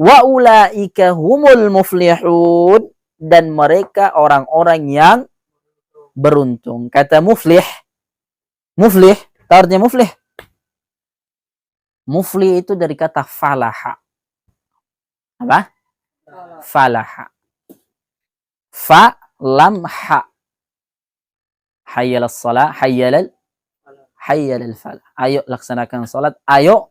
Wa ulaika humul muflihun, dan mereka orang-orang yang beruntung. Kata muflih, tahu artinya muflih? Muflih itu dari kata falaha. Apa? Falaha. Fa lam ha. Hayyalal salah, hayyalal falah. Ayo laksanakan salat, ayo.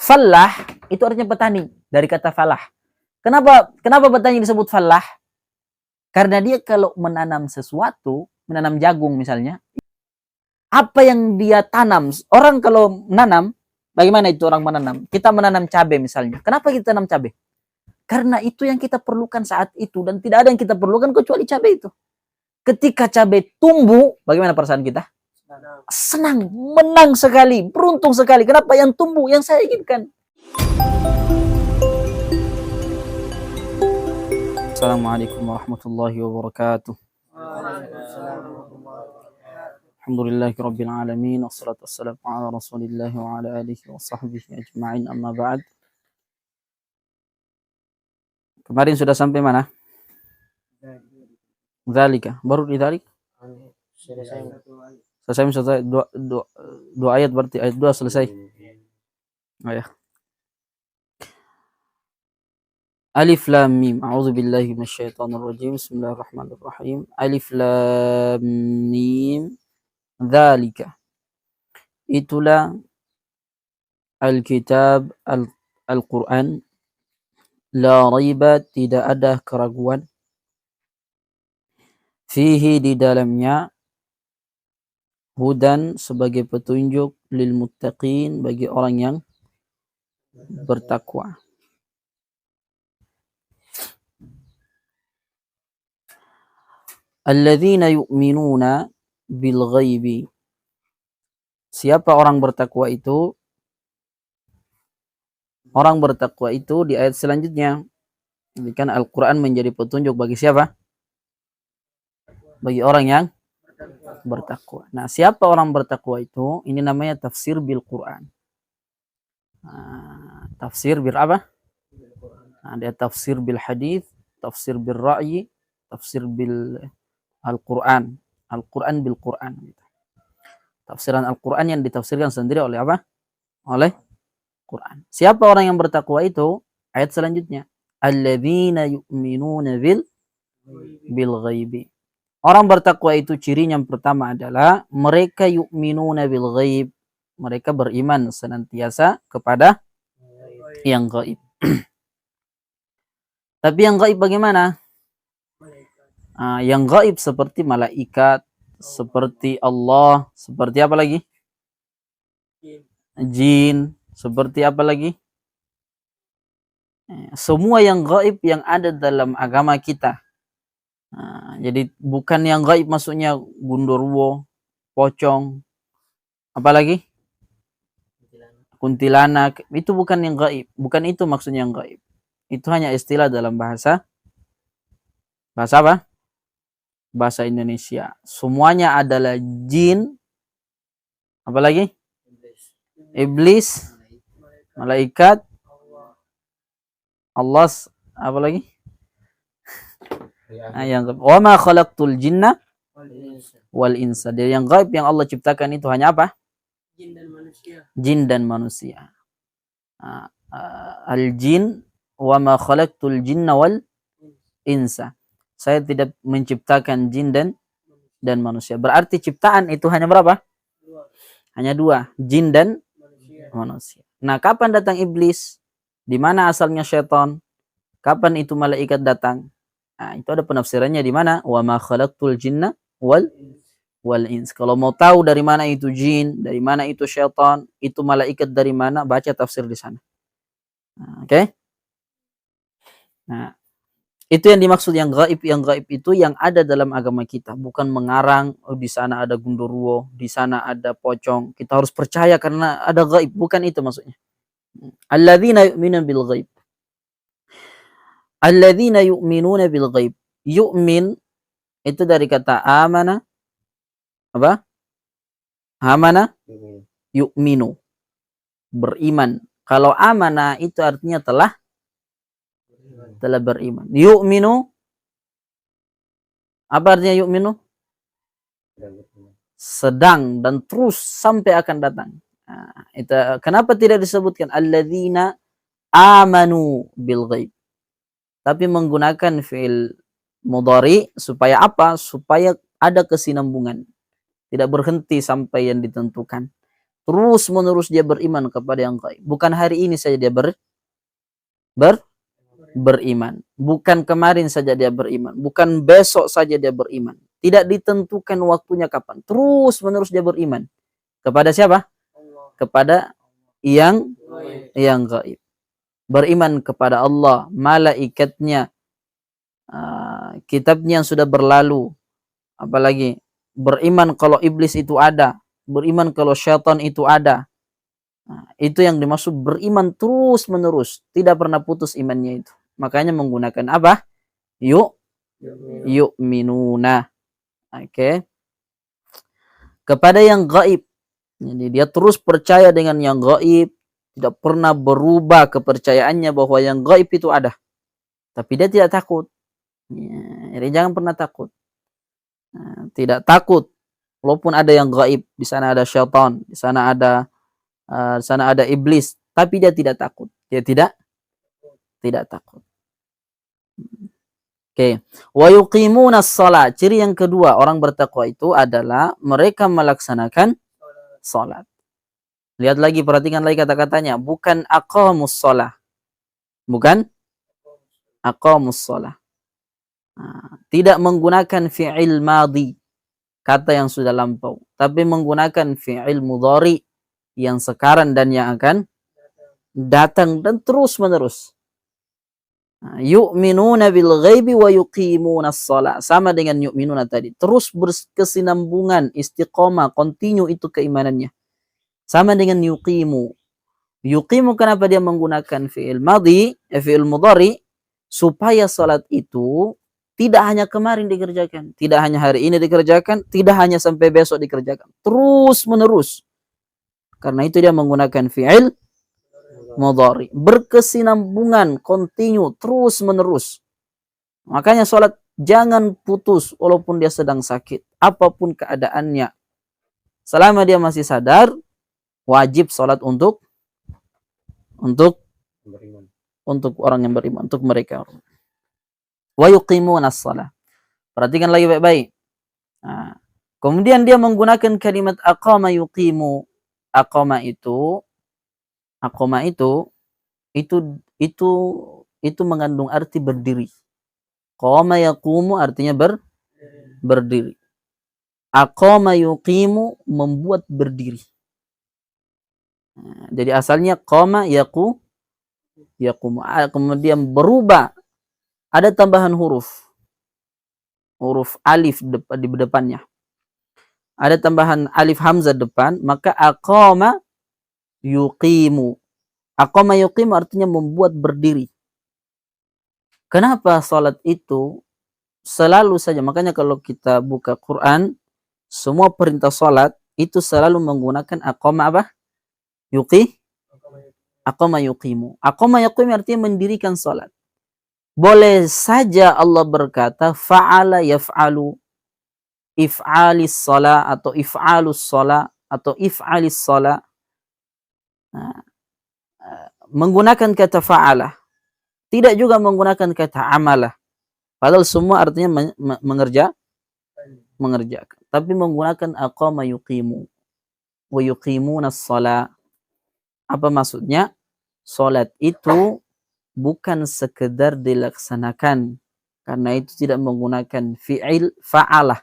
Falah itu artinya petani, dari kata falah. Kenapa petani disebut falah? Karena dia kalau menanam sesuatu, menanam jagung misalnya, apa yang dia tanam, orang kalau menanam, bagaimana itu orang menanam? Kita menanam cabai misalnya. Kenapa kita tanam cabai? Karena itu yang kita perlukan saat itu, dan tidak ada yang kita perlukan kecuali cabai itu. Ketika cabai tumbuh, bagaimana perasaan kita? Senang, menang sekali, beruntung sekali. Kenapa? Yang tumbuh, yang saya inginkan. Assalamualaikum warahmatullahi wabarakatuh. Alhamdulillahirabbil alamin, wassalatu wassalamu ala Rasulillah wa ala alihi wa sahbihi ajma'in, amma ba'd. Kemarin sudah sampai mana? Dzalika, baru di dzalik? Selesai dua ayat, berarti ayat 2 selesai. Oh ya. Alif lam mim. A'udzu billahi minasyaitonir rajim. Bismillahirrahmanirrahim. Alif lam mim. Dzalika. Itulah Alkitab, Al-Quran. La raiba, tidak ada keraguan. Fihi, di dalamnya, hudan, sebagai petunjuk, lil muttaqin, bagi orang yang bertakwa. Alladzina yu'minuna bil ghaibi. Siapa orang bertakwa itu? Orang bertakwa itu di ayat selanjutnya, kan Al-Quran menjadi petunjuk bagi siapa? Bagi orang yang bertakwa. Nah, siapa orang bertakwa itu? Ini namanya tafsir bil Quran. Tafsir bil apa? Ada tafsir bil hadis, tafsir bil ra'yi, tafsir bil Al-Quran. Al-Quran bil Quran. Tafsiran Al-Quran yang ditafsirkan sendiri oleh apa? Oleh Quran. Siapa orang yang bertakwa itu? Ayat selanjutnya. Alladzina yu'minuna bil ghaibi. Orang bertakwa itu cirinya yang pertama adalah mereka yu'minuna bil ghaib. Mereka beriman senantiasa kepada yang gaib. Tapi yang gaib bagaimana? Yang gaib seperti malaikat, seperti Allah, seperti apa lagi? Jin, seperti apa lagi? Semua yang gaib yang ada dalam agama kita. Jadi bukan yang gaib maksudnya gundurwo, pocong, apalagi kuntilanak, itu bukan yang gaib, bukan itu maksudnya yang gaib. Itu hanya istilah dalam bahasa apa? Bahasa Indonesia. Semuanya adalah jin, apalagi iblis, malaikat, Allah, apalagi yang wa ma khalaqtul jinna wal insa. Dari yang gaib yang Allah ciptakan itu hanya apa? Jin dan manusia. Al-jin wa ma khalaqtul jinna wal insa. Saya tidak menciptakan jin dan manusia. Berarti ciptaan itu hanya berapa? Hanya 2, jin dan manusia. Nah, kapan datang iblis? Di mana asalnya syaitan? Kapan itu malaikat datang? Nah, itu ada penafsirannya di mana? Wa ma khalaqtul jinna wal ins. Kalau mau tahu dari mana itu jin, dari mana itu syaitan, itu malaikat dari mana, baca tafsir di sana. Oke? Nah, itu yang dimaksud yang gaib. Yang gaib itu yang ada dalam agama kita, bukan mengarang, di sana ada gundurwo, di sana ada pocong. Kita harus percaya karena ada gaib, bukan itu maksudnya. Alladzina yu'minuna bil ghaib. Alladzina yu'minuna bil ghaib. Yu'min itu dari kata amana. Apa? Amana yu'minu. Beriman. Kalau amana itu artinya telah beriman. Yu'minu, apa artinya yu'minu? Sedang dan terus sampai akan datang. Nah, itu kenapa tidak disebutkan alladzina amanu bil ghaib, tapi menggunakan fi'il mudhari supaya apa? Supaya ada kesinambungan, tidak berhenti sampai yang ditentukan. Terus menerus dia beriman kepada yang gaib. Bukan hari ini saja dia beriman. Bukan kemarin saja dia beriman. Bukan besok saja dia beriman. Tidak ditentukan waktunya kapan. Terus menerus dia beriman. Kepada siapa? Kepada yang gaib. Beriman kepada Allah, malaikatnya, kitabnya yang sudah berlalu. Apalagi beriman kalau iblis itu ada. Beriman kalau syaitan itu ada. Nah, itu yang dimaksud beriman terus menerus. Tidak pernah putus imannya itu. Makanya menggunakan apa? Yu'minuna. Oke. Kepada yang gaib. Jadi dia terus percaya dengan yang gaib. Tidak pernah berubah kepercayaannya bahwa yang gaib itu ada. Tapi dia tidak takut. Ya, jadi jangan pernah takut. Nah, tidak takut. Walaupun ada yang gaib. Di sana ada syaitan. Di sana ada iblis. Tapi dia tidak takut. Dia tidak takut. Oke. Wa yuqimuna shalah. Ciri yang kedua orang bertakwa itu adalah mereka melaksanakan salat. Lihat lagi, perhatikan lagi kata-katanya. Bukan aqamus shalah. Bukan aqamus shalah. Nah, tidak menggunakan fi'il madhi, kata yang sudah lampau, tapi menggunakan fi'il mudhari yang sekarang dan yang akan datang dan terus menerus. Yu'minuna bil ghaibi wa yuqimuna shalah. Sama dengan yu'minuna tadi. Terus berkesinambungan, istiqomah, continue itu keimanannya. Sama dengan yuqimu. Yuqimu kenapa dia menggunakan fi'il madhi, fi'il mudhari, supaya salat itu tidak hanya kemarin dikerjakan, tidak hanya hari ini dikerjakan, tidak hanya sampai besok dikerjakan. Terus menerus. Karena itu dia menggunakan fi'il mudhari. Berkesinambungan, continue, terus menerus. Makanya sholat jangan putus walaupun dia sedang sakit. Apapun keadaannya. Selama dia masih sadar, wajib sholat untuk orang yang beriman, untuk mereka. Wa yuqimuna shalah. Perhatikan lagi baik-baik. Nah, kemudian dia menggunakan kalimat aqama yuqimu. Aqama itu mengandung arti berdiri. Qama yaqumu artinya berdiri. Aqama yuqimu membuat berdiri. Nah, jadi asalnya qama yaqumu, kemudian berubah, ada tambahan huruf alif di depannya. Ada tambahan alif hamzah depan, maka aqama yuqimu. Aqama yuqimu artinya membuat berdiri. Kenapa salat itu selalu saja, makanya kalau kita buka Quran, semua perintah salat itu selalu menggunakan aqama apa? Aqama yuqimu. Aqama yuqimu artinya mendirikan salat. Boleh saja Allah berkata fa'ala yaf'alu, if'alis salat atau if'alus salat atau if'alis salat. Nah, menggunakan kata fa'ala, tidak juga menggunakan kata amalah. Padahal semua artinya mengerjakan. Tapi menggunakan aqama yuqimu wa yuqimuna shalah. Apa maksudnya? Salat itu bukan sekedar dilaksanakan, karena itu tidak menggunakan fi'il fa'alah,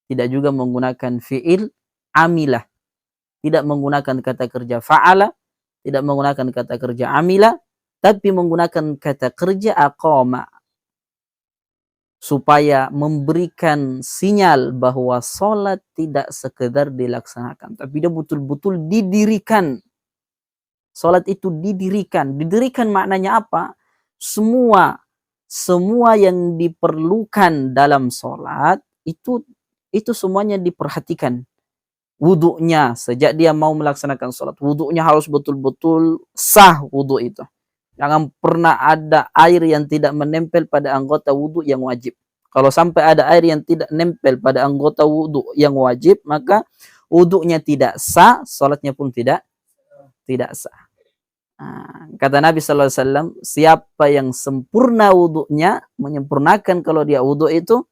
tidak juga menggunakan fi'il amilah, tidak menggunakan kata kerja fa'ala, tidak menggunakan kata kerja amila, tapi menggunakan kata kerja aqama, supaya memberikan sinyal bahwa salat tidak sekedar dilaksanakan, tapi dia betul-betul didirikan. Salat itu didirikan. Didirikan maknanya apa? Semua yang diperlukan dalam salat itu semuanya diperhatikan. wudunya sejak dia mau melaksanakan sholat. Wudunya harus betul-betul sah wudu itu. Jangan pernah ada air yang tidak menempel pada anggota wudu yang wajib. Kalau sampai ada air yang tidak nempel pada anggota wudu yang wajib, maka wudunya tidak sah, sholatnya pun tidak sah. Nah, kata Nabi SAW, siapa yang sempurna wudunya, menyempurnakan kalau dia wudu itu,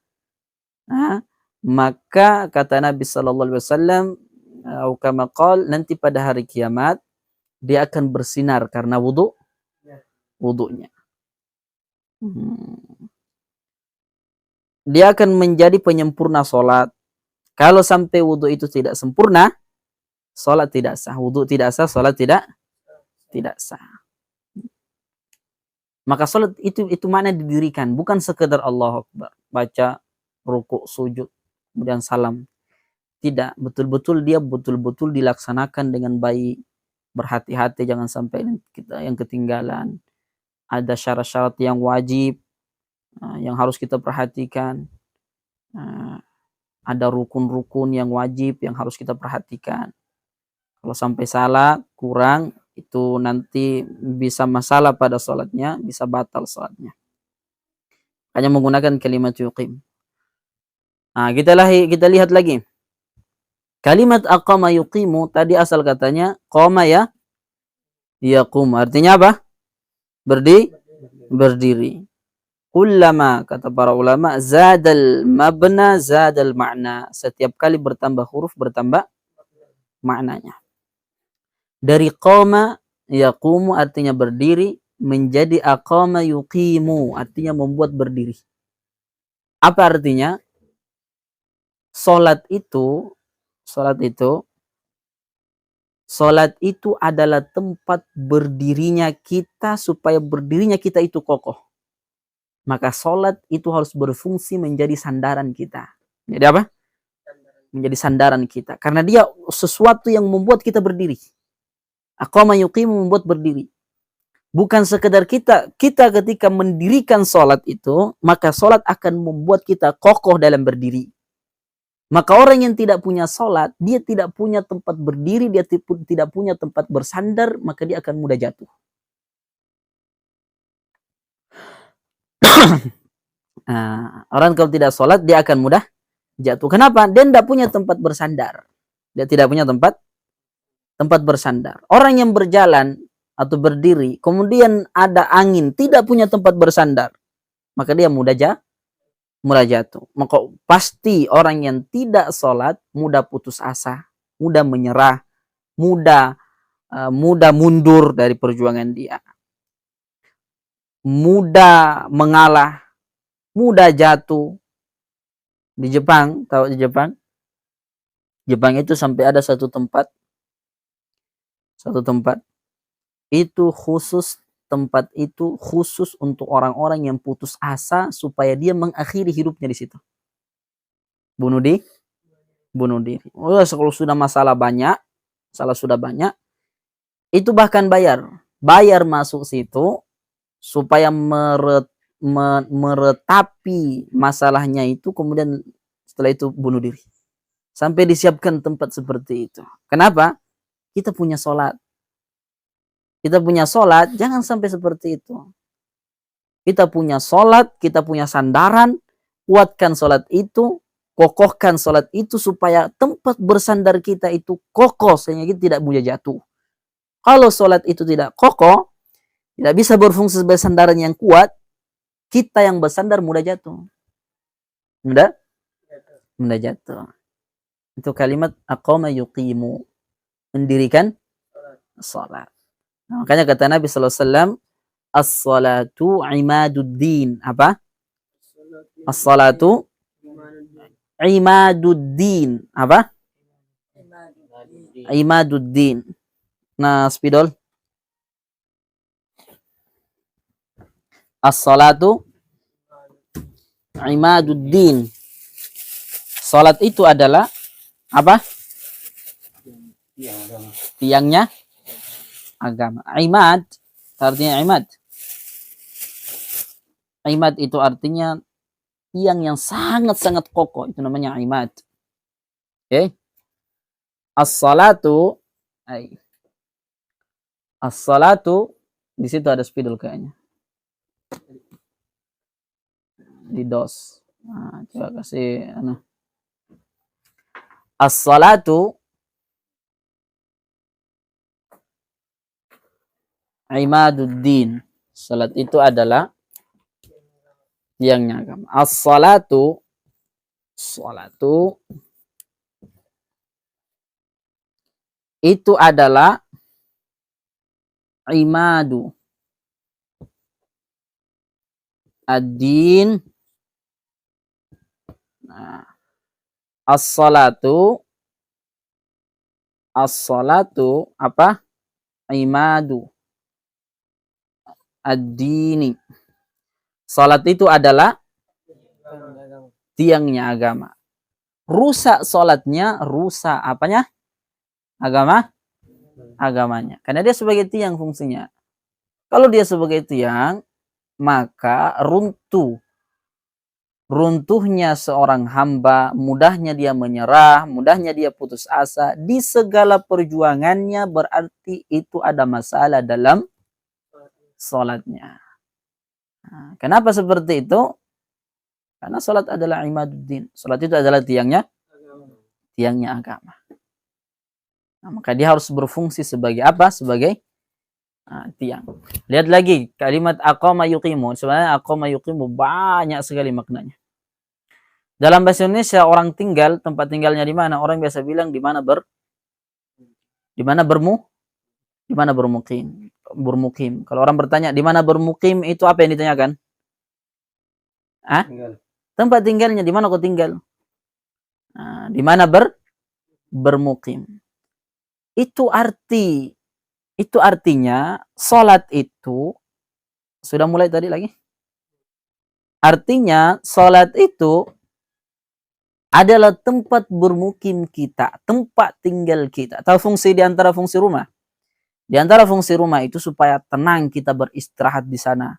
nah, maka kata Nabi SAW, nanti pada hari kiamat dia akan bersinar karena wudunya. Dia akan menjadi penyempurna sholat. Kalau sampai wudu itu tidak sempurna, sholat tidak sah. Wudu tidak sah, sholat tidak sah. Maka sholat itu mana didirikan, bukan sekedar Allah Akbar, baca, rukuk, sujud, kemudian salam. Tidak, betul-betul dia betul-betul dilaksanakan dengan baik. Berhati-hati jangan sampai kita yang ketinggalan. Ada syarat-syarat yang wajib yang harus kita perhatikan. Ada rukun-rukun yang wajib yang harus kita perhatikan. Kalau sampai salah, kurang, itu nanti bisa masalah pada sholatnya, bisa batal sholatnya. Hanya menggunakan kalimat yuqim. Nah, kita lihat lagi. Kalimat aqama yuqimu tadi asal katanya qama ya yaqum. Artinya apa? Berdiri. Kullama kata para ulama zadal mabna zadal makna. Setiap kali bertambah huruf bertambah maknanya. Dari qama yaqumu artinya berdiri menjadi aqama yuqimu artinya membuat berdiri. Apa artinya? Salat itu adalah tempat berdirinya kita supaya berdirinya kita itu kokoh. Maka salat itu harus berfungsi menjadi sandaran kita. Jadi apa? Menjadi sandaran kita. Karena dia sesuatu yang membuat kita berdiri. Aqama yuqimu membuat berdiri. Bukan sekedar kita ketika mendirikan salat itu, maka salat akan membuat kita kokoh dalam berdiri. Maka orang yang tidak punya sholat, dia tidak punya tempat berdiri, dia tidak punya tempat bersandar, maka dia akan mudah jatuh. Nah, orang kalau tidak sholat, dia akan mudah jatuh. Kenapa? Dia tidak punya tempat bersandar. Dia tidak punya tempat bersandar. Orang yang berjalan atau berdiri, kemudian ada angin, tidak punya tempat bersandar, maka dia mudah jatuh. Maka pasti orang yang tidak sholat mudah putus asa, mudah menyerah, mudah mundur dari perjuangan dia, mudah mengalah, mudah jatuh. Di Jepang, tahu di Jepang? Jepang itu sampai ada satu tempat itu khusus, tempat itu khusus untuk orang-orang yang putus asa supaya dia mengakhiri hidupnya di situ. Bunuh diri. Kalau sudah masalah sudah banyak, itu bahkan bayar masuk situ supaya meretapi masalahnya itu, kemudian setelah itu bunuh diri. Sampai disiapkan tempat seperti itu. Kenapa? Kita punya sholat, jangan sampai seperti itu. Kita punya sholat, kita punya sandaran, kuatkan sholat itu, kokohkan sholat itu supaya tempat bersandar kita itu kokoh sehingga kita tidak mudah jatuh. Kalau sholat itu tidak kokoh, tidak bisa berfungsi sebagai sandaran yang kuat, kita yang bersandar mudah jatuh. Mudah jatuh. Itu kalimat aqama yuqimu, mendirikan sholat. Nah, makanya kata Nabi SAW, as-salatu imaduddin. Apa? As-salatu imaduddin. Apa? Imaduddin. Nah, spidol. As-salatu imaduddin. Salat itu adalah apa? Tiangnya agama. Imad, artinya imad. Imad itu artinya tiang yang sangat-sangat kokoh. Itu namanya imad. Oke? As-salatu, as-salatu di situ ada spidol kayaknya. Di DOS. Nah, coba kasih As-salatu imaduddin. Salat itu adalah tiangnya agama. As-salatu, salatu itu adalah imadu ad-din. Nah, as-salatu apa? Imadu ad-dini. Salat itu adalah tiangnya agama. Rusak salatnya, rusak apanya? Agamanya. Karena dia sebagai tiang fungsinya. Kalau dia sebagai tiang, maka runtuhnya seorang hamba, mudahnya dia menyerah, mudahnya dia putus asa di segala perjuangannya, berarti itu ada masalah dalam salatnya. Nah, kenapa seperti itu? Karena salat adalah imaduddin. Salat itu adalah tiangnya agama. Nah, maka dia harus berfungsi sebagai apa? Sebagai tiang. Lihat lagi kalimat aqama yuqimu. Sebenarnya aqama yuqimu banyak sekali maknanya. Dalam bahasa Indonesia orang tinggal, tempat tinggalnya di mana? Orang biasa bilang di mana bermukim. Kalau orang bertanya di mana bermukim, itu apa yang ditanyakan? Tempat tinggalnya, di mana kau tinggal? Nah, di mana bermukim. Itu artinya salat itu sudah mulai tadi lagi. Artinya salat itu adalah tempat bermukim kita, tempat tinggal kita. Tahu fungsi di antara fungsi rumah? Di antara fungsi rumah itu supaya tenang kita beristirahat di sana.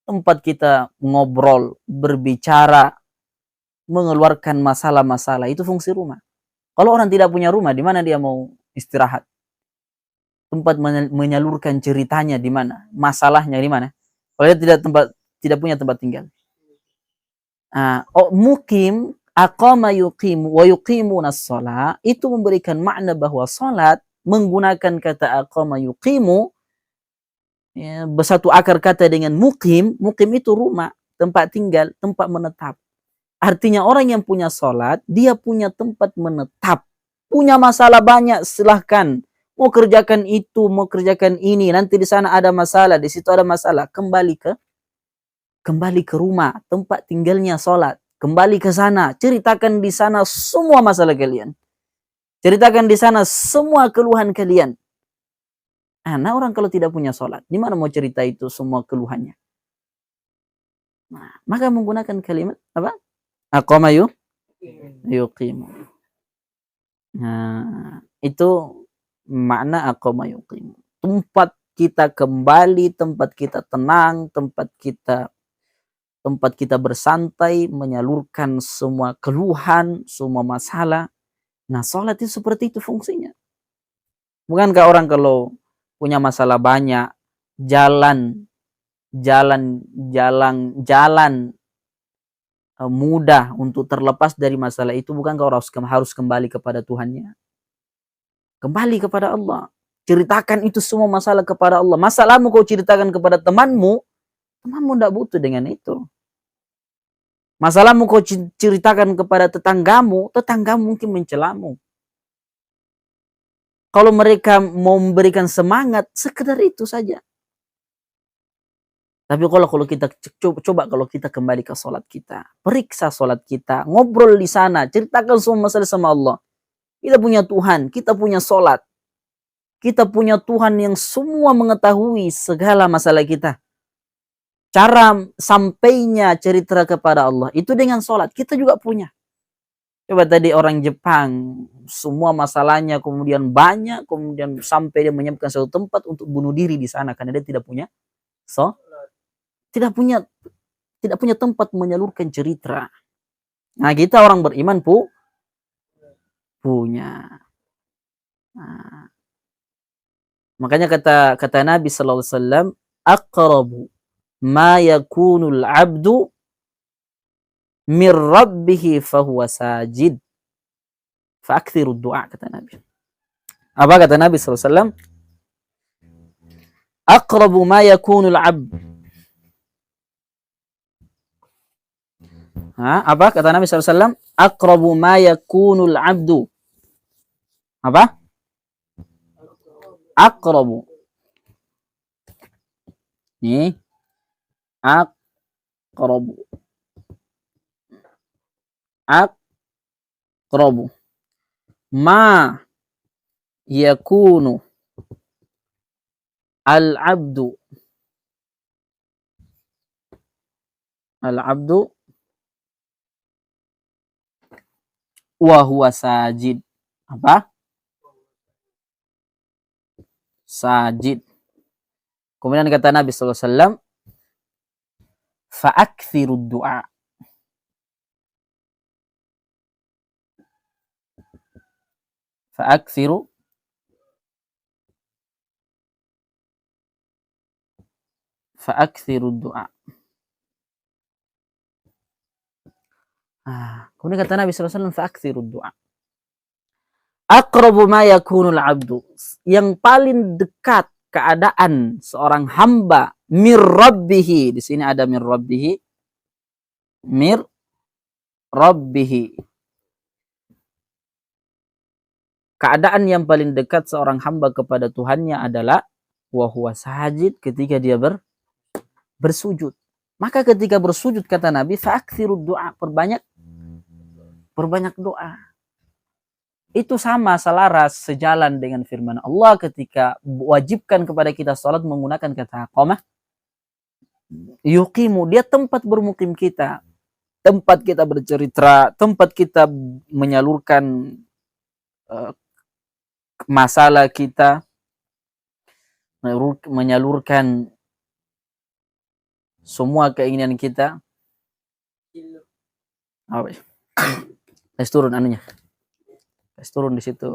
Tempat kita ngobrol, berbicara, mengeluarkan masalah-masalah, itu fungsi rumah. Kalau orang tidak punya rumah, di mana dia mau istirahat? Tempat menyalurkan ceritanya di mana? Masalahnya di mana? Kalau dia tidak punya tempat tinggal. Mukim, aqama yuqimu wa yuqimuna shalah, itu memberikan makna bahwa salat menggunakan kata aqama yuqimu, ya, bersatu akar kata dengan mukim. Mukim itu rumah, tempat tinggal, tempat menetap. Artinya orang yang punya salat, dia punya tempat menetap. Punya masalah banyak, silahkan. Mau kerjakan itu, mau kerjakan ini, nanti di sana ada masalah, di situ ada masalah, kembali ke rumah, tempat tinggalnya salat. Kembali ke sana, ceritakan di sana semua masalah kalian. Ceritakan di sana semua keluhan kalian. Nah, orang kalau tidak punya salat, di mana mau cerita itu semua keluhannya? Nah, maka menggunakan kalimat apa? Aqama yuqimu. Nah, itu makna aqama yuqimu. Tempat kita kembali, tempat kita tenang, tempat kita bersantai, menyalurkan semua keluhan, semua masalah. Nah, salat itu seperti itu fungsinya. Bukankah orang kalau punya masalah banyak, jalan mudah untuk terlepas dari masalah itu, bukankah orang harus kembali kepada Tuhannya? Kembali kepada Allah. Ceritakan itu semua masalah kepada Allah. Masalahmu kau ceritakan kepada temanmu tidak butuh dengan itu. Masalahmu kau ceritakan kepada tetanggamu mungkin mencelamu. Kalau mereka mau memberikan semangat, sekedar itu saja. Tapi kalau kita coba kalau kita kembali ke salat kita, periksa salat kita, ngobrol di sana, ceritakan semua masalah sama Allah. Kita punya Tuhan, kita punya salat. Kita punya Tuhan yang semua mengetahui segala masalah kita. Cara sampainya cerita kepada Allah itu dengan salat. Kita juga punya. Coba tadi orang Jepang, semua masalahnya kemudian banyak, kemudian sampai dia menyiapkan suatu tempat untuk bunuh diri di sana karena dia tidak punya tidak punya tempat menyalurkan cerita. Nah, kita orang beriman punya. Nah, makanya kata Nabi sallallahu alaihi wasallam, aqrabu ma yakunul abdu mir rabbih fahuwa sajid. Fa'aktsiru du'a, kata Nabi. Apa kata Nabi sallallahu alaihi wasallam? Aqrabu ma yakunul abd. Apa kata Nabi sallallahu alaihi wasallam? Aqrabu ma yakunul abdu. Apa? Aqrabu. Nih. Aqrabu. Aqrabu. Ma yakunu al-abdu wa huwa sajid. Apa? Sajid. Kemudian kata Nabi sallallahu alaihi wasallam, fa'aktsiru du'a. Fa'aktsiru du'a. Kemudian kata Nabi sallallahu alaihi wasallam, fa'aktsiru du'a. Aqrabu ma yakunul abdu. Yang paling dekat keadaan seorang hamba mir rabbihi. Di sini ada mir rabbihi. Mir rabbihi. Keadaan yang paling dekat seorang hamba kepada Tuhannya adalah wa huwa sajid, ketika dia bersujud. Maka ketika bersujud, kata Nabi, fa'aktsiru du'a, perbanyak doa. Itu sama, selaras, sejalan dengan firman Allah ketika wajibkan kepada kita salat menggunakan kata qamah. Yuqimu, dia tempat bermukim kita, tempat kita bercerita, tempat kita menyalurkan masalah kita, menyalurkan semua keinginan kita. Tes turun anunya. Tes turun di situ.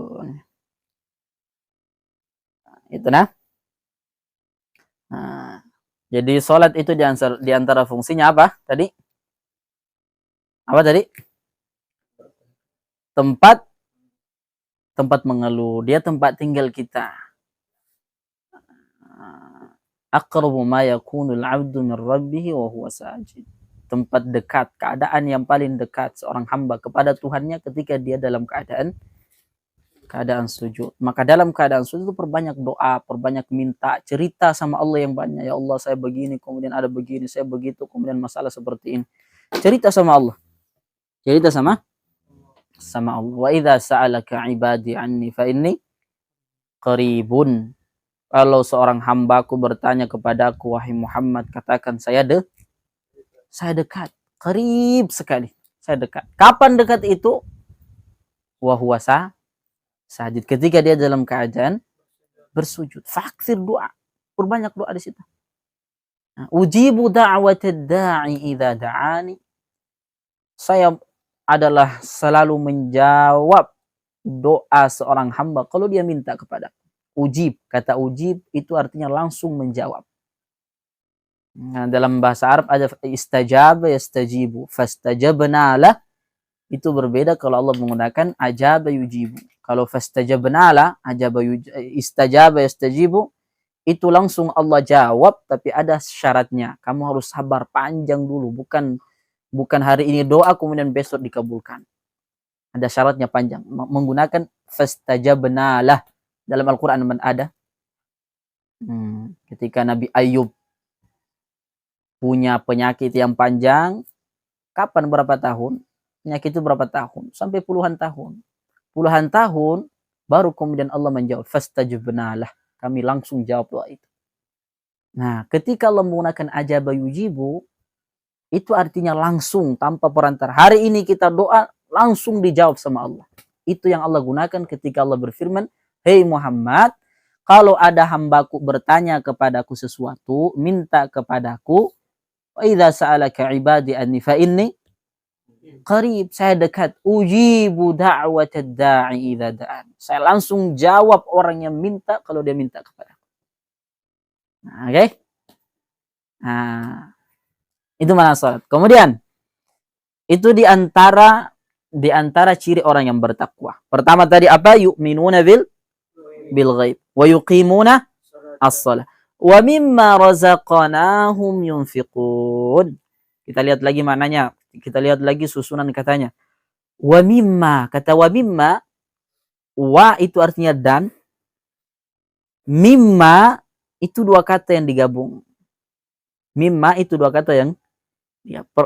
Itu nah. Jadi salat itu di antara fungsinya apa tadi? Apa tadi? Tempat mengeluh, dia tempat tinggal kita. Aqrabu ma yakunul 'abdu min rabbih wa huwa sajid. Tempat dekat, keadaan yang paling dekat seorang hamba kepada Tuhannya ketika dia dalam keadaan sujud. Maka dalam keadaan sujud itu perbanyak doa, perbanyak minta, cerita sama Allah yang banyak. Ya Allah, saya begini, kemudian ada begini, saya begitu, kemudian masalah seperti ini. Cerita sama Allah. Cerita sama Allah. Wa idza sa'alaka 'ibadi 'anni fa inni qaribun. Kalau seorang hambaku bertanya kepadaku, wahai Muhammad, katakan saya dekat, qarib sekali, saya dekat. Kapan dekat itu? Wa huwa sajid, ketika dia dalam keadaan bersujud. Faktsir doa, perbanyak doa di situ. Ujibu da'watad da'i idza da'ani. Saya adalah selalu menjawab doa seorang hamba kalau dia minta kepada. Ujib, kata ujib itu artinya langsung menjawab. Nah, dalam bahasa Arab ada istajaba yastajibu, fastajabna lah. Itu berbeda kalau Allah menggunakan ajaba yujibu. Kalau fastajabna lah, istajaba yastajibu, itu langsung Allah jawab, tapi ada syaratnya. Kamu harus sabar panjang dulu, bukan hari ini doa kemudian besok dikabulkan. Ada syaratnya panjang. Menggunakan fastajabna lah. Dalam Al-Quran ada. Ketika Nabi Ayub punya penyakit yang panjang, kapan berapa tahun? Penyakit itu berapa tahun? Sampai puluhan tahun. Puluhan tahun, baru kemudian Allah menjawab, fastajabna lah. Kami langsung jawab doa itu. Nah, ketika Allah menggunakan ajaba yujibu, itu artinya langsung, tanpa perantara. Hari ini kita doa, langsung dijawab sama Allah. Itu yang Allah gunakan ketika Allah berfirman, hei Muhammad, kalau ada hambaku bertanya kepadaku sesuatu, minta kepadaku, wa idza sa'alaka ibadi anni fa inni Qarib, saya dekat. Ujibu da'watad da'i idza da'an. Saya langsung jawab orang yang minta kalau dia minta kepada aku. Nah, oke? Nah, itu mana salat. Kemudian itu di antara ciri orang yang bertakwa. Pertama tadi apa? Yu'minuna bil ghaib wa yuqimuna as-shalah wa mimma razaqnahum yunfiqun. Kita lihat lagi maknanya. Kita lihat lagi susunan katanya. Wa mimma, kata wa mimma, wa itu artinya dan, mimma itu dua kata yang digabung. Mimma itu dua kata yang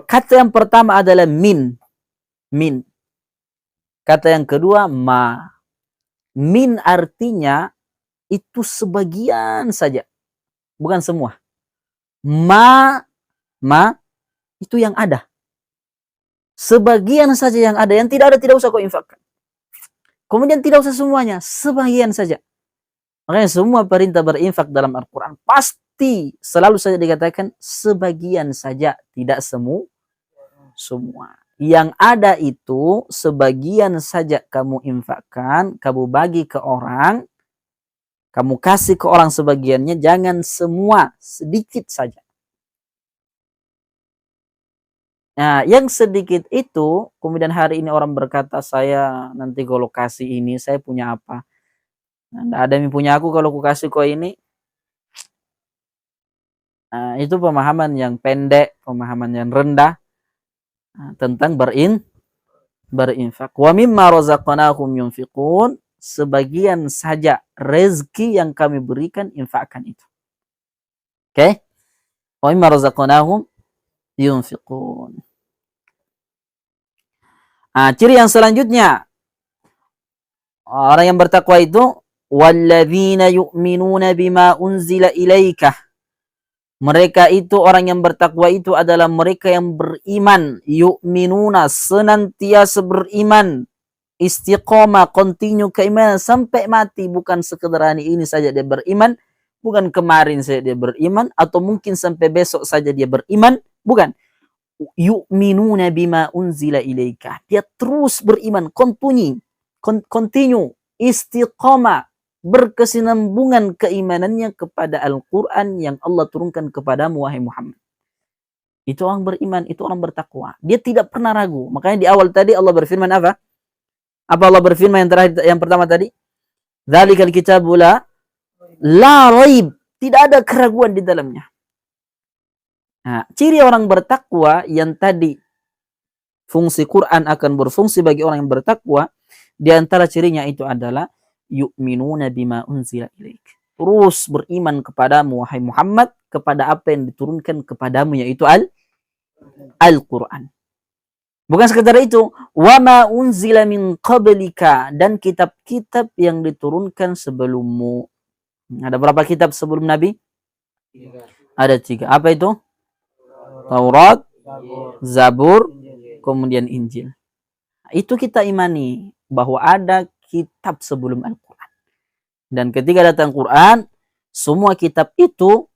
kata yang pertama adalah min. Kata yang kedua ma. Min artinya itu sebagian saja, bukan semua. Ma itu yang ada. Sebagian saja yang ada, yang tidak ada tidak usah kau infakkan. Kemudian tidak usah semuanya, sebagian saja. Makanya semua perintah berinfak dalam Al-Quran pasti selalu saja dikatakan sebagian saja, tidak semua. Yang ada itu sebagian saja kamu infakkan, kamu bagi ke orang, kamu kasih ke orang sebagiannya, jangan semua, sedikit saja. Nah, yang sedikit itu, kemudian hari ini orang berkata, saya nanti kalau kasih ini, saya punya apa? Nah, ada yang punya aku kalau aku kasih kau ini. Nah, itu pemahaman yang pendek, pemahaman yang rendah tentang berinfak. Wa mimma razaqnahum yunfiqun, sebagian saja rezeki yang kami berikan, infakkan itu. Oke? Wa mimma razaqnahum yunfiqun. Ciri yang selanjutnya, orang yang bertakwa itu walladzina yu'minuna bima unzila ilaika. Mereka itu orang yang bertakwa itu adalah mereka yang beriman, yu'minuna, senantiasa beriman, istiqomah, continue keimanan sampai mati, bukan sekedar hari ini saja dia beriman, bukan kemarin saja dia beriman, atau mungkin sampai besok saja dia beriman, bukan. Yu'minuna bima unzila ilaika. Dia terus beriman, continue, istiqamah, berkesinambungan keimanannya kepada Al-Quran yang Allah turunkan kepadamu, wahai Muhammad. Itu orang beriman, itu orang bertakwa. Dia tidak pernah ragu. Makanya di awal tadi Allah berfirman apa? Apa Allah berfirman yang terakhir, yang pertama tadi? Dzalikal kitabu la raib. Tidak ada keraguan di dalamnya. Nah, ciri orang bertakwa yang tadi fungsi Quran akan berfungsi bagi orang yang bertakwa, di antara cirinya itu adalah yu'minuna bima unzila ilaik. Terus beriman kepadamu, wahai Muhammad, kepada apa yang diturunkan kepadamu, yaitu Al-Quran. Bukan sekedar itu, wa ma unzila min qablika, dan kitab-kitab yang diturunkan sebelummu. Ada berapa kitab sebelum Nabi? Ada 3. Apa itu? Taurat, Zabur, kemudian Injil. Itu kita imani bahwa ada kitab sebelum Al-Quran. Dan ketika datang Quran, semua kitab itu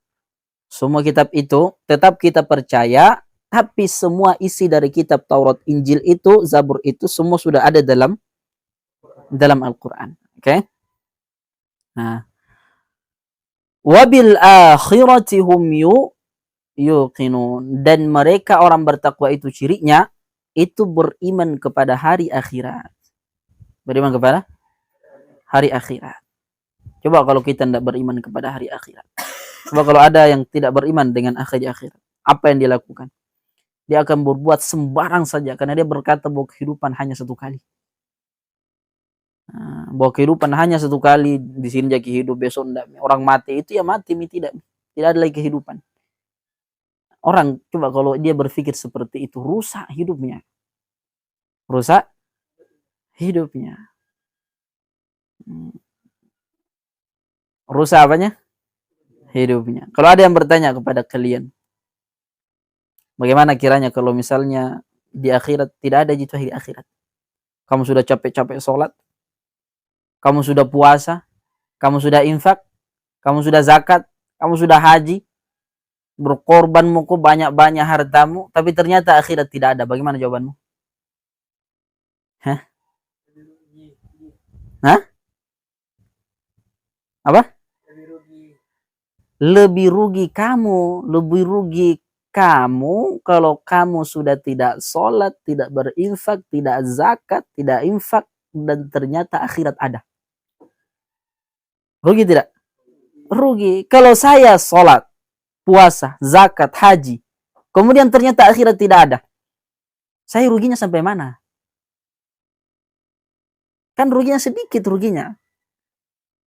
tetap kita percaya, tapi semua isi dari kitab Taurat, Injil itu, Zabur itu, semua sudah ada dalam Al-Quran. Oke? Nah, wabil akhirati hum yuqinun, dan mereka orang bertakwa itu cirinya itu beriman kepada hari akhirat. Beriman kepada hari akhirat. Coba kalau kita tidak beriman kepada hari akhirat. Coba kalau ada yang tidak beriman dengan hari akhirat, apa yang dia lakukan? Dia akan berbuat sembarang saja karena dia berkata bahwa kehidupan hanya satu kali. Bahwa kehidupan hanya satu kali, di sini jadi hidup, besok tidak. Orang mati itu ya mati, tidak ada lagi kehidupan. Orang coba kalau dia berpikir seperti itu, rusak hidupnya. Rusak hidupnya. Rusak apanya? Hidupnya. Kalau ada yang bertanya kepada kalian, bagaimana kiranya kalau misalnya di akhirat tidak ada gitu hari akhirat? Kamu sudah capek-capek sholat, kamu sudah puasa, kamu sudah infak, kamu sudah zakat, kamu sudah haji, berkorban muku banyak-banyak hartamu, tapi ternyata akhirat tidak ada. Bagaimana jawabanmu? Hah? Hah? Apa? Lebih rugi kamu kalau kamu sudah tidak sholat, tidak berinfak, tidak zakat, tidak infak, dan ternyata akhirat ada. Rugi tidak? Rugi. Kalau saya sholat, puasa, zakat, haji, kemudian ternyata akhirat tidak ada, saya ruginya sampai mana? Kan ruginya sedikit ruginya.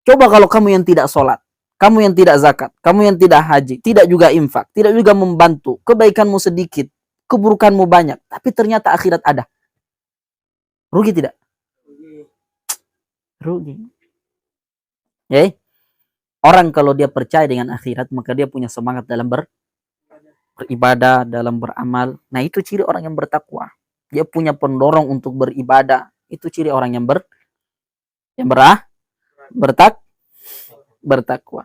Coba kalau kamu yang tidak sholat, kamu yang tidak zakat, kamu yang tidak haji, tidak juga infak, tidak juga membantu, kebaikanmu sedikit, keburukanmu banyak, tapi ternyata akhirat ada. Rugi tidak? Rugi. Ya, orang kalau dia percaya dengan akhirat, maka dia punya semangat dalam beribadah, dalam beramal. Nah, itu ciri orang yang bertakwa. Dia punya pendorong untuk beribadah. Itu ciri orang yang bertakwa.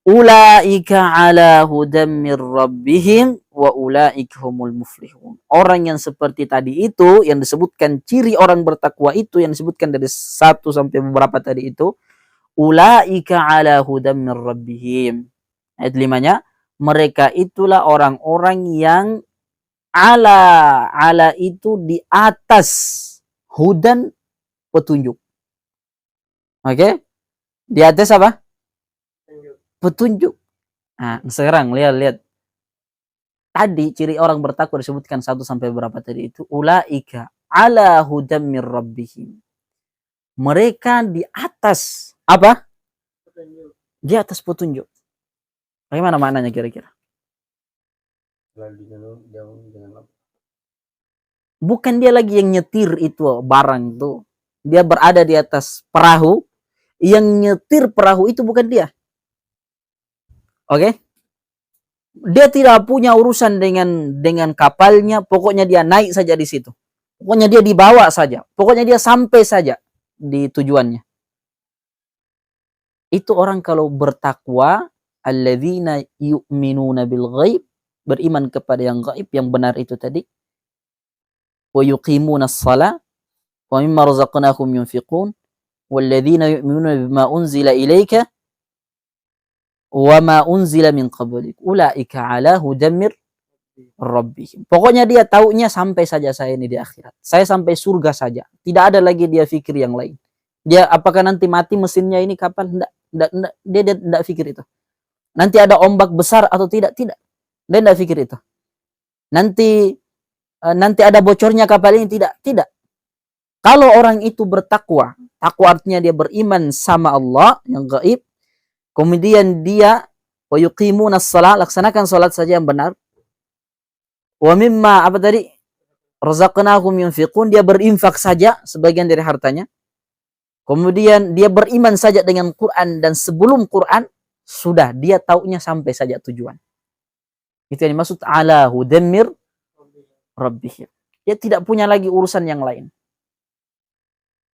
Ulaika ala hudam mir rabbihim wa ulaika humul muflihun. Orang yang seperti tadi itu, yang disebutkan ciri orang bertakwa itu, yang disebutkan dari 1 sampai beberapa tadi itu, ulaika ala hudam mir rabbihim. Ayat 5-nya, mereka itulah orang-orang yang ala itu di atas hudan, petunjuk. Oke? Di atas apa? Petunjuk. Nah, sekarang lihat. Tadi ciri orang bertakwa disebutkan 1 sampai berapa tadi itu? Ulaika ala hudam mir rabbihim. Mereka di atas apa? Petunjuk. Di atas petunjuk. Bagaimana maknanya kira-kira? Bukan dia lagi yang nyetir itu barang tuh. Dia berada di atas perahu. Yang nyetir perahu itu bukan dia. Oke? Dia tidak punya urusan dengan kapalnya, pokoknya dia naik saja di situ. Pokoknya dia dibawa saja. Pokoknya dia sampai saja di tujuannya. Itu orang kalau bertakwa, alladzina yu'minuna bil ghaib, beriman kepada yang gaib, yang benar itu tadi. Wa yuqimunas shalah wa mimma razaqnahum yunfiqun walladzina yu'minuna bima unzila ilaika wa ma unzila min qablik ulaika ala hudamir rabbihim. Pokoknya dia taunya sampai saja saya ini di akhirat. Saya sampai surga saja. Tidak ada lagi dia fikir yang lain. Dia apakah nanti mati mesinnya ini kapal? Enggak, dia tidak fikir itu. Nanti ada ombak besar atau tidak? Tidak. Dia tidak fikir itu. Nanti ada bocornya kapal ini? Tidak. Kalau orang itu bertakwa, takwa artinya dia beriman sama Allah yang gaib, kemudian dia wa yuqimunas shalah, laksanakan salat saja yang benar. Wa mimma apa tadi? Razaqnahum yunfiqun, dia berinfak saja sebagian dari hartanya. Kemudian dia beriman saja dengan Quran, dan sebelum Quran sudah dia taunya sampai saja tujuan. Itu yang dimaksud ala hudamir rabbih. Dia tidak punya lagi urusan yang lain.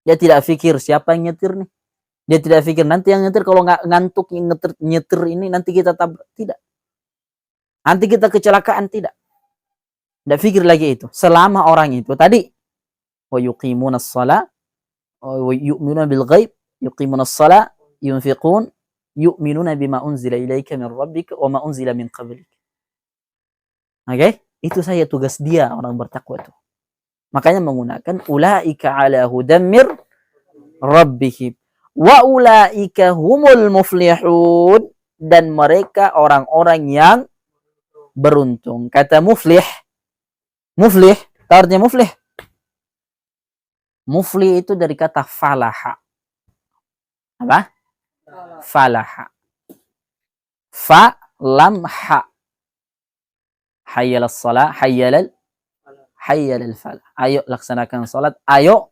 Dia tidak fikir siapa yang nyetir nih. Dia tidak pikir nanti yang nyetir kalau nggak ngantuk nyetir ini nanti kita tabrak. Tidak. Nanti kita kecelakaan. Tidak. Tidak pikir lagi itu. Selama orang itu tadi wa yuqimunas shalah wa yu'minuna bil ghaib, yuqimunas shalah, yunfiqun, yu'minuna bima unzila ilaika min rabbika wa ma unzila min qablik. Oke? Itu saja tugas dia orang bertakwa itu. Makanya menggunakan ulaika ala hudamir rabbihim. Wa ulaika humul muflihun, dan mereka orang-orang yang beruntung. Kata muflih, artinya muflih. Muflih itu dari kata falaha. Apa? Falaha. Fa lam ha. Hayyal as-salah, hayyal falah. Ayo laksanakan salat. Ayo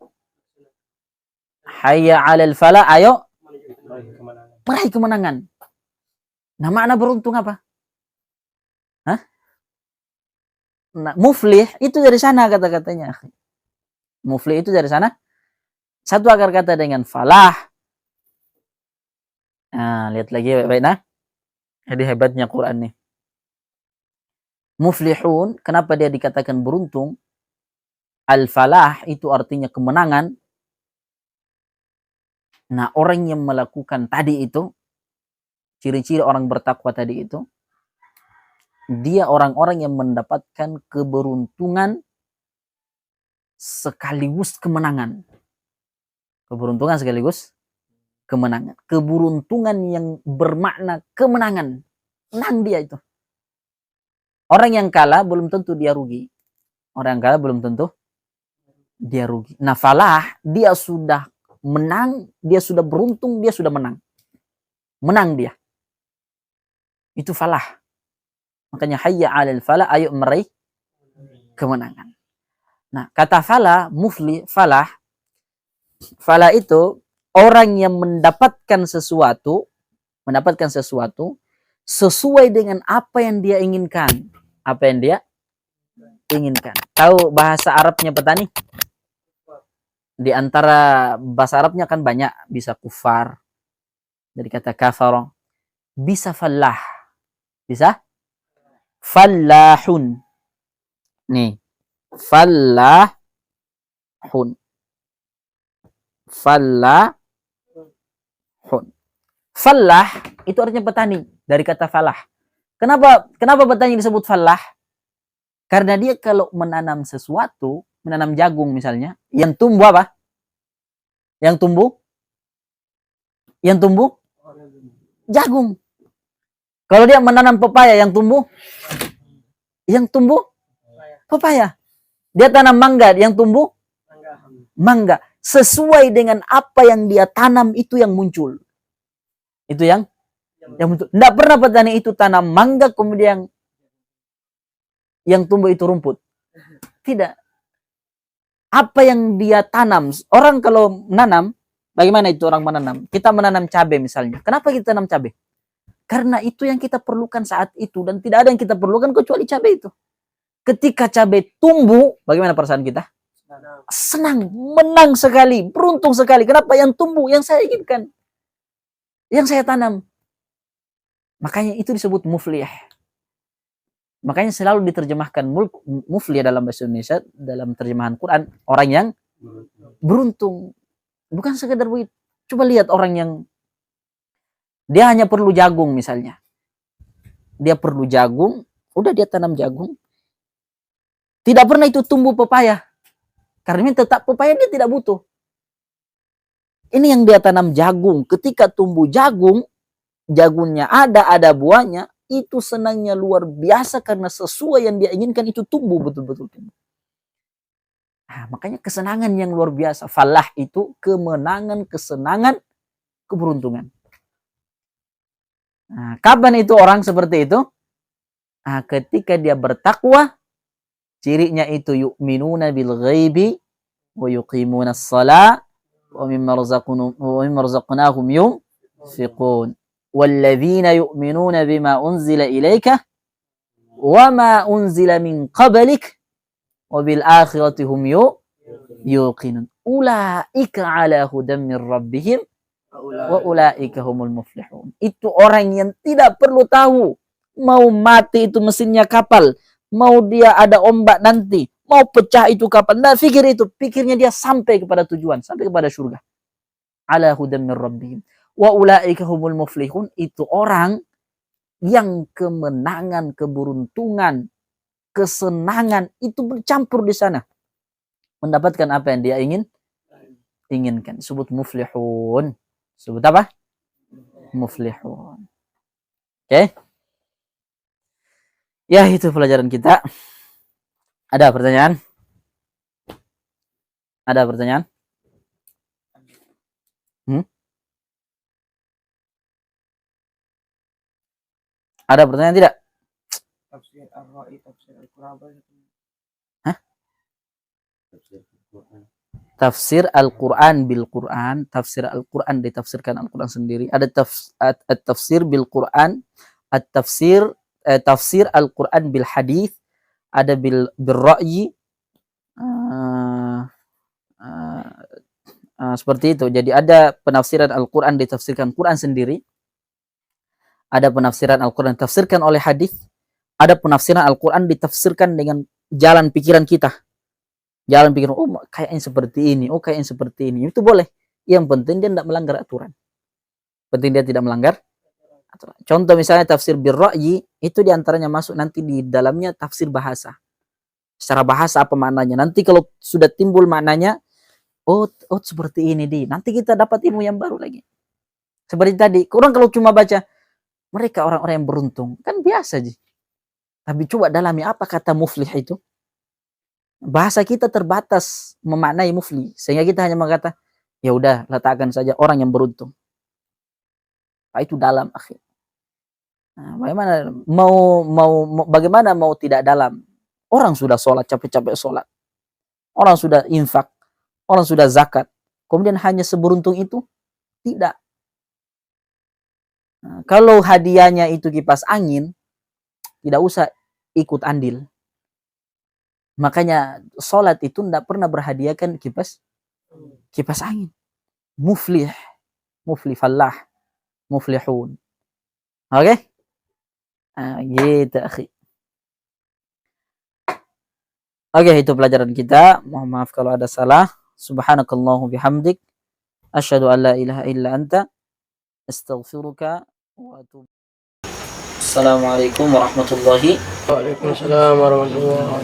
hayya 'alal falah, ayo meraih kemenangan. Nah, makna beruntung apa? Hah? Nah, muflih itu dari sana kata-katanya. Muflih itu dari sana. Satu akar kata dengan falah. Nah, lihat lagi baik-baik nah. Jadi hebatnya Quran nih. Muflihun, kenapa dia dikatakan beruntung? Al-falah itu artinya kemenangan. Nah, orang yang melakukan tadi itu, ciri-ciri orang bertakwa tadi itu, dia orang-orang yang mendapatkan keberuntungan sekaligus kemenangan. Keberuntungan sekaligus kemenangan. Keberuntungan yang bermakna kemenangan. Menang dia itu. Orang yang kalah belum tentu dia rugi. Orang yang kalah belum tentu dia rugi. Nah, falah, dia sudah menang, dia sudah beruntung, dia sudah menang. Menang dia. Itu falah. Makanya hayya 'alal falah, ayo meraih kemenangan. Nah, kata falah, mufli, falah. Falah itu orang yang mendapatkan sesuatu sesuai dengan apa yang dia inginkan. Apa yang dia inginkan. Tahu bahasa Arabnya petani? Di antara bahasa Arabnya kan banyak, bisa kufar, dari kata kafar, bisa fallah, bisa fallahun. Nih, fallahun. Fallahun. Fallah itu artinya petani, dari kata falah. Kenapa petani disebut fallah? Karena dia kalau menanam sesuatu, menanam jagung misalnya, yang tumbuh apa? Yang tumbuh jagung. Kalau dia menanam pepaya, yang tumbuh pepaya. Dia tanam mangga, yang tumbuh mangga. Sesuai dengan apa yang dia tanam, itu yang muncul. Itu yang muncul. Tidak pernah petani itu tanam mangga kemudian yang tumbuh itu rumput. Tidak. Apa yang dia tanam. Orang kalau menanam, bagaimana itu orang menanam? Kita menanam cabai misalnya. Kenapa kita tanam cabai? Karena itu yang kita perlukan saat itu. Dan tidak ada yang kita perlukan kecuali cabai itu. Ketika cabai tumbuh, bagaimana perasaan kita? Senang, menang sekali, beruntung sekali. Kenapa? Yang tumbuh, yang saya inginkan, yang saya tanam. Makanya itu disebut muflih. Makanya selalu diterjemahkan muflih dalam bahasa Indonesia, dalam terjemahan Quran, orang yang beruntung. Bukan sekedar begitu. Coba lihat orang yang dia hanya perlu jagung misalnya. Dia perlu jagung, udah dia tanam jagung. Tidak pernah itu tumbuh pepaya. Karena tetap pepaya dia tidak butuh. Ini yang dia tanam jagung. Ketika tumbuh jagung, jagungnya ada buahnya, itu senangnya luar biasa karena sesuai yang dia inginkan itu tumbuh betul-betul. Nah, makanya kesenangan yang luar biasa. Falah itu kemenangan, kesenangan, keberuntungan. Nah, kapan itu orang seperti itu? Nah, ketika dia bertakwa, cirinya itu yu'minuna bil ghaibi wa yuqimuna as-salah wa mimma razaqnahum yunfiqun. Walladzina yu'minuna bima unzila ilaika wa ma unzila min qablik wa bil akhirati hum yuqinun. Ulaika ala hudan min rabbihim wa ulaika humul muflihun. Itu orang yang tidak perlu tahu mau mati itu mesinnya kapal, mau dia ada ombak nanti, mau pecah itu kapal. Nah, pikirnya dia sampai kepada tujuan, sampai kepada surga. Ala hudan min rabbihim wa ulaika humul muflihun. Itu orang yang kemenangan, keberuntungan, kesenangan itu bercampur di sana. Mendapatkan apa yang dia inginkan. Sebut muflihun. Sebut apa? Muflihun. Oke? Ya, itu pelajaran kita. Ada pertanyaan? Ada pertanyaan? Ada pertanyaan tidak? Tafsir Ar-Ra'i, tafsir Al-Qur'an. Hah? Tafsir Al-Quran bil Quran. Tafsir Al-Quran ditafsirkan Al-Quran sendiri. Ada tafsir bil Quran. Tafsir Al-Quran bil hadith. Ada bil ra'yi. Seperti itu. Jadi ada penafsiran Al-Quran ditafsirkan Quran sendiri. Ada penafsiran Al-Quran ditafsirkan oleh hadis. Ada penafsiran Al-Quran ditafsirkan dengan jalan pikiran kita. Jangan pikir, oh kayaknya seperti ini, oh kayaknya seperti ini. Itu boleh. Yang penting dia tidak melanggar aturan. Penting dia tidak melanggar aturan. Contoh misalnya tafsir birra'yi, itu diantaranya masuk nanti di dalamnya tafsir bahasa. Secara bahasa apa maknanya. Nanti kalau sudah timbul maknanya, oh seperti ini di. Nanti kita dapat ilmu yang baru lagi. Seperti tadi, orang kalau cuma baca, mereka orang-orang yang beruntung. Kan biasa aja. Tapi coba dalami apa kata muflih itu. Bahasa kita terbatas memaknai muflih. Sehingga kita hanya mengatakan, ya udah letakkan saja orang yang beruntung. Nah, itu dalam akhir. Nah, bagaimana mau tidak dalam? Orang sudah sholat, capek-capek sholat. Orang sudah infak. Orang sudah zakat. Kemudian hanya seberuntung itu? Tidak. Nah, kalau hadiahnya itu kipas angin, tidak usah ikut andil. Makanya sholat itu tidak pernah berhadiahkan kipas angin. Muflih, fallah, muflihun. Oke? Nah, gitu, akhi. Oke, itu pelajaran kita. Mohon maaf kalau ada salah. Subhanakallahu bihamdik. Asyhadu an la ilaha illa anta. Astaghfiruka wa atubu. Assalamualaikum warahmatullahi Waalaikumsalam warahmatullahi wabarakatuh.